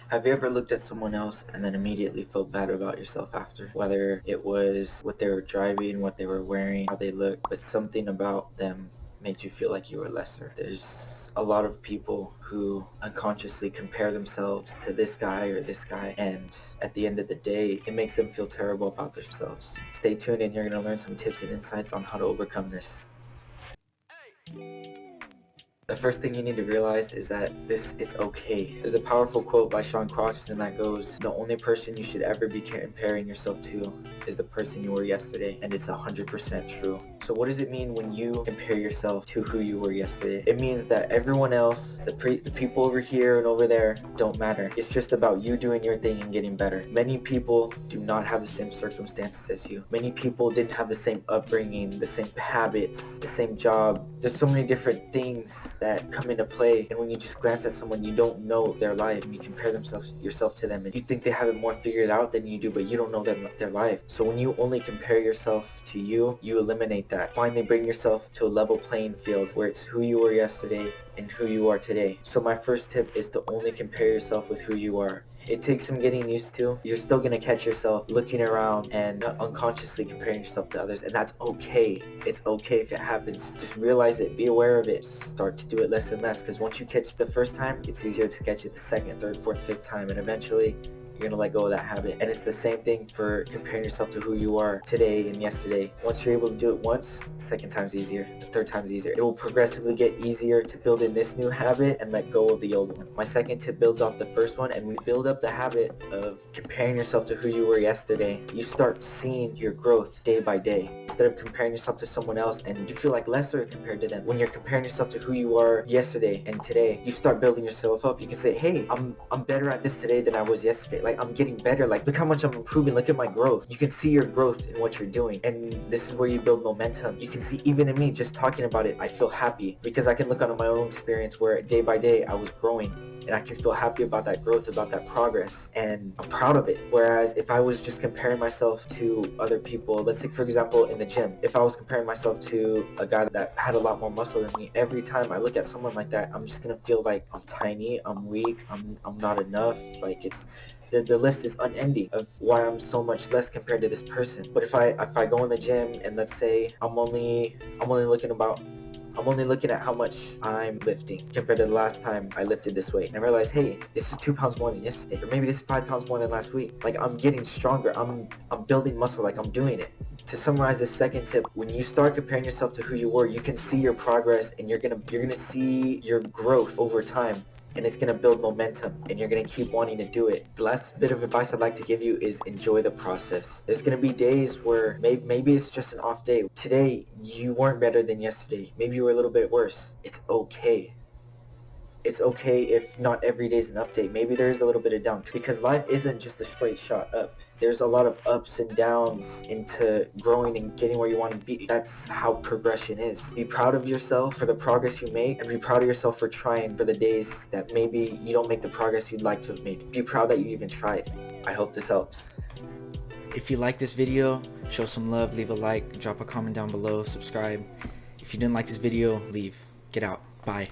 Have you ever looked at someone else and then immediately felt bad about yourself after? Whether it was what they were driving, what they were wearing, how they looked, but something about them made you feel like you were lesser. There's a lot of people who unconsciously compare themselves to this guy or this guy, and at the end of the day, it makes them feel terrible about themselves. Stay tuned and you're going to learn some tips and insights on how to overcome this. The first thing you need to realize is that it's okay. There's a powerful quote by Sean Croxton that goes, "The only person you should ever be comparing yourself to is the person you were yesterday," and it's 100% true. So what does it mean when you compare yourself to who you were yesterday? It means that everyone else, the people over here and over there, don't matter. It's just about you doing your thing and getting better. Many people do not have the same circumstances as you. Many people didn't have the same upbringing, the same habits, the same job. There's so many different things that come into play, and when you just glance at someone, you don't know their life and you compare yourself to them, and you think they have it more figured out than you do, but you don't know their life. So when you only compare yourself to you eliminate that. Finally bring yourself to a level playing field where it's who you were yesterday and who you are today. So my first tip is to only compare yourself with who you are. It takes some getting used to. You're still going to catch yourself looking around and unconsciously comparing yourself to others, and that's okay. It's okay if it happens. Just realize it, be aware of it, start to do it less and less, because once you catch it the first time, it's easier to catch it the second, third, fourth, fifth time, and eventually you're going to let go of that habit. And it's the same thing for comparing yourself to who you are today and yesterday. Once you're able to do it once, the second time's easier, the third time's easier. It will progressively get easier to build in this new habit and let go of the old one. My second tip builds off the first one, and we build up the habit of comparing yourself to who you were yesterday. You start seeing your growth day by day. Instead of comparing yourself to someone else and you feel like lesser compared to them, when you're comparing yourself to who you are yesterday and today, you start building yourself up. You can say, hey, I'm better at this today than I was yesterday. Like, I'm getting better. Like, look how much I'm improving. Look at my growth. You can see your growth in what you're doing, and this is where you build momentum. You can see, even in me just talking about it, I feel happy because I can look on my own experience where day by day I was growing, and I can feel happy about that growth, about that progress, and I'm proud of it. Whereas if I was just comparing myself to other people, let's say for example in the gym, if I was comparing myself to a guy that had a lot more muscle than me, every time I look at someone like that, I'm just gonna feel like I'm tiny, I'm weak, I'm not enough. Like, it's the list is unending of why I'm so much less compared to this person. But if I go in the gym and let's say I'm only looking at how much I'm lifting compared to the last time I lifted this weight, and I realize, hey, this is 2 pounds more than yesterday, or maybe this is 5 pounds more than last week. Like, I'm getting stronger, I'm building muscle, like I'm doing it. To summarize this second tip, when you start comparing yourself to who you were, you can see your progress, and you're gonna see your growth over time, and it's gonna build momentum, and you're gonna keep wanting to do it. The last bit of advice I'd like to give you is enjoy the process. There's gonna be days where maybe it's just an off day. Today you weren't better than yesterday. Maybe you were a little bit worse. It's okay. It's okay if not every day is an update. Maybe there is a little bit of down, because life isn't just a straight shot up. There's a lot of ups and downs into growing and getting where you want to be. That's how progression is. Be proud of yourself for the progress you make, and be proud of yourself for trying for the days that maybe you don't make the progress you'd like to have made. Be proud that you even tried. I hope this helps. If you like this video, show some love, leave a like, drop a comment down below, subscribe. If you didn't like this video, leave. Get out. Bye.